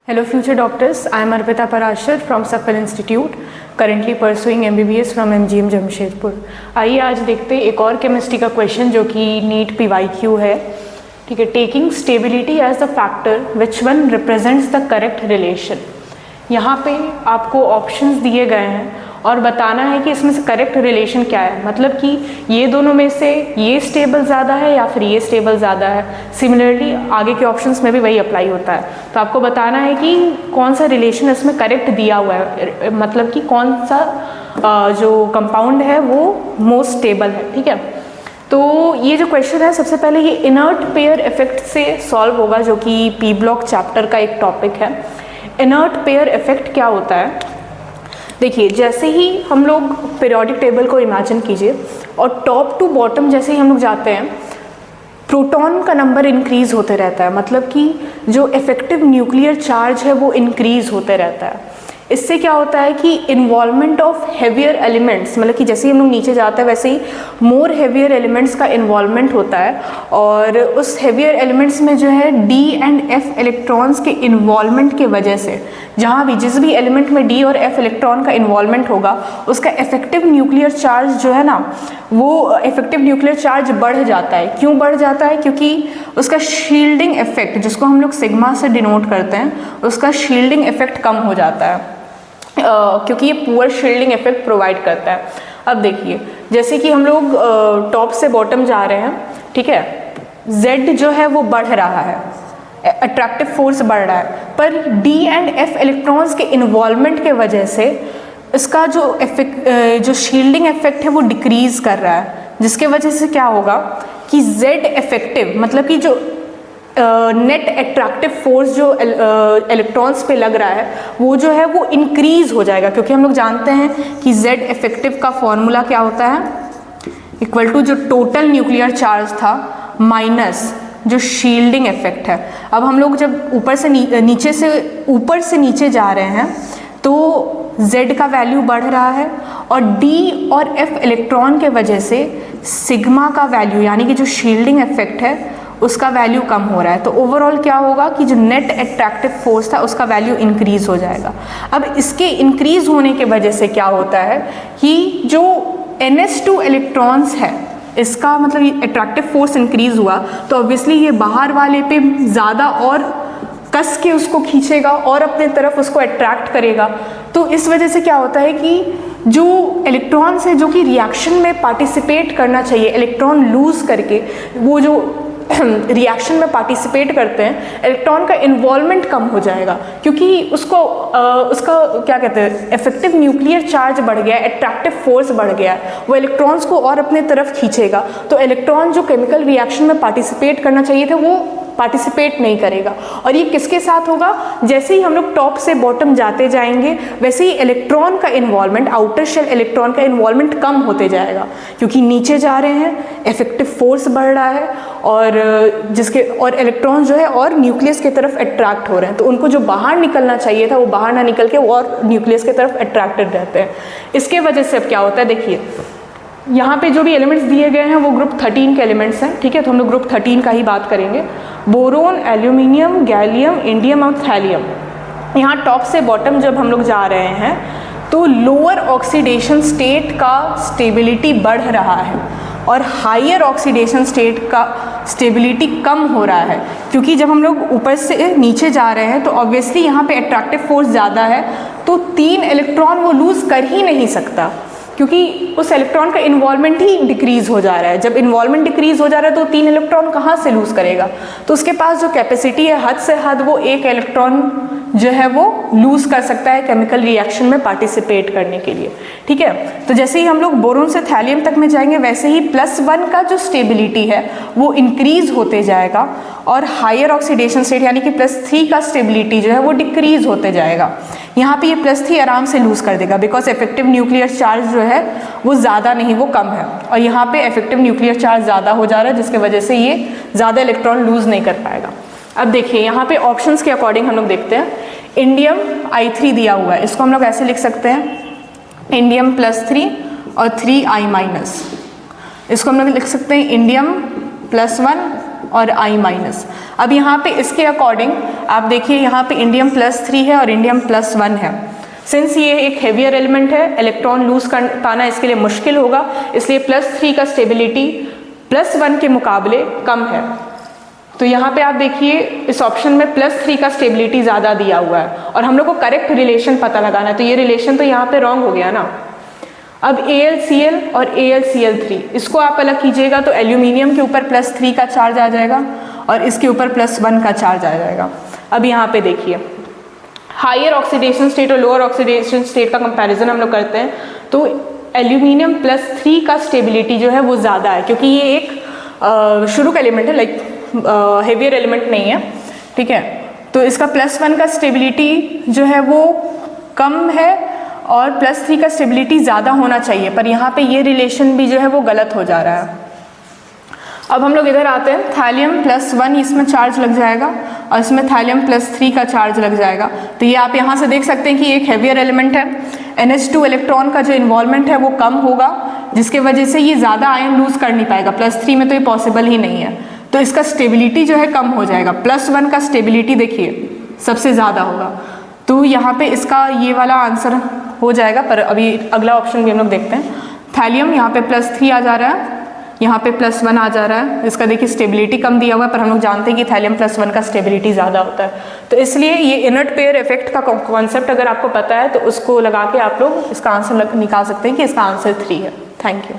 Hello future doctors, I am Arpita Parashar from Safal Institute, currently pursuing MBBS from MGM Jamshedpur. आइए आज देखते हैं एक और केमिस्ट्री का क्वेश्चन जो कि नीट PYQ है। ठीक है, taking stability as the factor which one represents the correct relation. यहाँ पे आपको ऑप्शंस दिए गए हैं और बताना है कि इसमें से करेक्ट रिलेशन क्या है, मतलब कि ये दोनों में से ये स्टेबल ज़्यादा है या फिर ये स्टेबल ज़्यादा है। सिमिलरली आगे के ऑप्शंस में भी वही अप्लाई होता है। तो आपको बताना है कि कौन सा रिलेशन इसमें करेक्ट दिया हुआ है, मतलब कि कौन सा जो कंपाउंड है वो मोस्ट स्टेबल है। ठीक है, तो ये जो क्वेश्चन है सबसे पहले ये इनर्ट पेयर इफेक्ट से सॉल्व होगा, जो कि पी ब्लॉक चैप्टर का एक टॉपिक है। इनर्ट पेयर इफेक्ट क्या होता है, देखिए जैसे ही हम लोग पीरियोडिक टेबल को इमेजिन कीजिए और टॉप टू बॉटम जैसे ही हम लोग जाते हैं प्रोटॉन का नंबर इंक्रीज होते रहता है, मतलब कि जो इफेक्टिव न्यूक्लियर चार्ज है वो इंक्रीज होते रहता है। इससे क्या होता है कि इन्वॉल्वमेंट ऑफ हेवियर एलिमेंट्स, मतलब कि जैसे ही हम लोग नीचे जाते हैं वैसे ही मोर हेवियर एलिमेंट्स का इन्वॉल्वमेंट होता है और उस हेवियर एलिमेंट्स में जो है डी एंड एफ इलेक्ट्रॉन्स के इन्वॉल्वमेंट के वजह से जहाँ भी जिस भी एलिमेंट में डी और एफ इलेक्ट्रॉन का इन्वॉल्वमेंट होगा उसका इफेक्टिव न्यूक्लियर चार्ज जो है ना, वो इफेक्टिव न्यूक्लियर चार्ज बढ़ जाता है। क्यों बढ़ जाता है? क्योंकि उसका शील्डिंग इफेक्ट, जिसको हम लोग सिग्मा से डिनोट करते हैं, उसका शील्डिंग इफेक्ट कम हो जाता है क्योंकि ये पुअर शील्डिंग इफेक्ट प्रोवाइड करता है। अब देखिए जैसे कि हम लोग टॉप से बॉटम जा रहे हैं, ठीक है, Z जो है वो बढ़ रहा है, अट्रैक्टिव फोर्स बढ़ रहा है, पर D एंड F इलेक्ट्रॉन्स के इन्वॉल्वमेंट के वजह से इसका जो शील्डिंग इफेक्ट है वो डिक्रीज कर रहा है, जिसके वजह से क्या होगा कि Z इफेक्टिव, मतलब कि जो नेट अट्रैक्टिव फोर्स जो इलेक्ट्रॉन्स पे लग रहा है वो जो है वो इंक्रीज हो जाएगा, क्योंकि हम लोग जानते हैं कि Z इफेक्टिव का फॉर्मूला क्या होता है, इक्वल टू जो टोटल न्यूक्लियर चार्ज था माइनस जो शील्डिंग इफेक्ट है। अब हम लोग जब ऊपर से नीचे जा रहे हैं तो Z का वैल्यू बढ़ रहा है और D और F इलेक्ट्रॉन के वजह से सिग्मा का वैल्यू, यानी कि जो शील्डिंग इफेक्ट है उसका वैल्यू कम हो रहा है। तो ओवरऑल क्या होगा कि जो नेट अट्रैक्टिव फोर्स था उसका वैल्यू इंक्रीज हो जाएगा। अब इसके इंक्रीज होने के वजह से क्या होता है कि जो NH2 इलेक्ट्रॉन्स है इसका मतलब अट्रैक्टिव फोर्स इंक्रीज हुआ तो ऑब्वियसली ये बाहर वाले पे ज़्यादा और कस के उसको खींचेगा और अपने तरफ उसको अट्रैक्ट करेगा। तो इस वजह से क्या होता है कि जो इलेक्ट्रॉन्स है जो कि रिएक्शन में पार्टिसिपेट करना चाहिए, इलेक्ट्रॉन लूज करके वो जो रिएक्शन में पार्टिसिपेट करते हैं, इलेक्ट्रॉन का इन्वॉल्वमेंट कम हो जाएगा, क्योंकि उसका क्या कहते हैं, इफेक्टिव न्यूक्लियर चार्ज बढ़ गया, अट्रैक्टिव फोर्स बढ़ गया, वो इलेक्ट्रॉन्स को और अपने तरफ खींचेगा। तो इलेक्ट्रॉन जो केमिकल रिएक्शन में पार्टिसिपेट करना चाहिए था वो पार्टिसिपेट नहीं करेगा। और ये किसके साथ होगा, जैसे ही हम लोग टॉप से बॉटम जाते जाएंगे वैसे ही इलेक्ट्रॉन का इन्वॉल्वमेंट, आउटर शेल इलेक्ट्रॉन का इन्वॉल्वमेंट कम होते जाएगा, क्योंकि नीचे जा रहे हैं, इफेक्टिव फोर्स बढ़ रहा है और इलेक्ट्रॉन जो है और न्यूक्लियस की तरफ अट्रैक्ट हो रहे हैं। तो उनको जो बाहर निकलना चाहिए था वो बाहर ना निकल के वो और न्यूक्लियस की तरफ अट्रैक्टेड रहते हैं। इसके वजह से अब क्या होता है, देखिए यहाँ पे जो भी एलिमेंट्स दिए गए हैं वो ग्रुप 13 के एलिमेंट्स हैं। ठीक है, तो हम लोग ग्रुप 13 का ही बात करेंगे। बोरोन, एल्यूमिनियम, गैलियम, इंडियम और थैलियम। यहाँ टॉप से बॉटम जब हम लोग जा रहे हैं तो लोअर ऑक्सीडेशन स्टेट का स्टेबिलिटी बढ़ रहा है और हायर ऑक्सीडेशन स्टेट का स्टेबिलिटी कम हो रहा है, क्योंकि जब हम लोग ऊपर से नीचे जा रहे हैं तो ऑब्वियसली यहाँ पे अट्रैक्टिव फोर्स ज़्यादा है, तो 3 इलेक्ट्रॉन वो लूज़ कर ही नहीं सकता, क्योंकि उस इलेक्ट्रॉन का इन्वॉल्वमेंट ही डिक्रीज हो जा रहा है। जब इन्वॉल्वमेंट डिक्रीज हो जा रहा है तो 3 इलेक्ट्रॉन कहाँ से लूज करेगा, तो उसके पास जो कैपेसिटी है हद से हद वो 1 इलेक्ट्रॉन जो है वो लूज कर सकता है केमिकल रिएक्शन में पार्टिसिपेट करने के लिए। ठीक है, तो जैसे ही हम लोग बोरोन से थैलियम तक में जाएंगे वैसे ही +1 का जो स्टेबिलिटी है वो इंक्रीज होते जाएगा और हायर ऑक्सीडेशन स्टेट यानी कि +3 का स्टेबिलिटी जो है वो डिक्रीज होते जाएगा। यहाँ पे ये +3 आराम से लूज कर देगा, बिकॉज इफेक्टिव न्यूक्लियर चार्ज जो है वो ज़्यादा नहीं, वो कम है, और यहाँ पे इफेक्टिव न्यूक्लियर चार्ज ज़्यादा हो जा रहा है, जिसके वजह से ये ज़्यादा इलेक्ट्रॉन लूज नहीं कर पाएगा। अब देखिए यहाँ पे ऑप्शंस के अकॉर्डिंग हम लोग देखते हैं। इंडियम I3 दिया हुआ है, इसको हम लोग ऐसे लिख सकते हैं, इंडियम +3 और 3I-। इसको हम लोग लिख सकते हैं इंडियम +1 और I-। अब यहाँ पे इसके अकॉर्डिंग आप देखिए यहाँ पे इंडियम +3 है और इंडियम +1 है। सिंस ये एक हेवियर एलिमेंट है, इलेक्ट्रॉन लूज कर पाना इसके लिए मुश्किल होगा, इसलिए +3 का स्टेबिलिटी +1 के मुकाबले कम है। तो यहाँ पे आप देखिए इस ऑप्शन में +3 का स्टेबिलिटी ज़्यादा दिया हुआ है और हम लोग को करेक्ट रिलेशन पता लगाना है, तो ये रिलेशन तो यहाँ पे रॉन्ग हो गया ना। अब AlCl और AlCl3 इसको आप अलग कीजिएगा तो एल्यूमिनियम के ऊपर +3 का चार्ज आ जाएगा और इसके ऊपर +1 का चार्ज आ जाएगा। अब यहाँ पे देखिए हायर ऑक्सीडेशन स्टेट और लोअर ऑक्सीडेशन स्टेट का कंपैरिजन हम लोग करते हैं तो एल्यूमिनियम +3 का स्टेबिलिटी जो है वो ज़्यादा है, क्योंकि ये एक शुरू का एलिमेंट है, लाइक हेवियर एलिमेंट नहीं है, ठीक है। तो इसका +1 का स्टेबिलिटी जो है वो कम है और +3 का स्टेबिलिटी ज़्यादा होना चाहिए, पर यहाँ पे ये रिलेशन भी जो है वो गलत हो जा रहा है। अब हम लोग इधर आते हैं, थैलियम +1 इसमें चार्ज लग जाएगा और इसमें थैलियम +3 का चार्ज लग जाएगा। तो ये आप यहाँ से देख सकते हैं कि एक हेवियर एलिमेंट है, NH2 इलेक्ट्रॉन का जो इन्वॉल्वमेंट है वो कम होगा, जिसके वजह से ये ज़्यादा आयन लूज कर नहीं पाएगा। +3 में तो ये पॉसिबल ही नहीं है, तो इसका स्टेबिलिटी जो है कम हो जाएगा। +1 का स्टेबिलिटी देखिए सबसे ज़्यादा होगा, तो यहाँ पे इसका ये वाला आंसर हो जाएगा। पर अभी अगला ऑप्शन भी हम लोग देखते हैं। थैलियम यहाँ पे +3 आ जा रहा है, यहाँ पे +1 आ जा रहा है, इसका देखिए स्टेबिलिटी कम दिया हुआ है, पर हम लोग जानते हैं कि थैलियम +1 का स्टेबिलिटी ज़्यादा होता है। तो इसलिए ये इनर्ट पेयर इफेक्ट का कॉन्सेप्ट अगर आपको पता है तो उसको लगा के आप लोग इसका आंसर निकाल सकते हैं कि इसका आंसर 3 है। Thank you.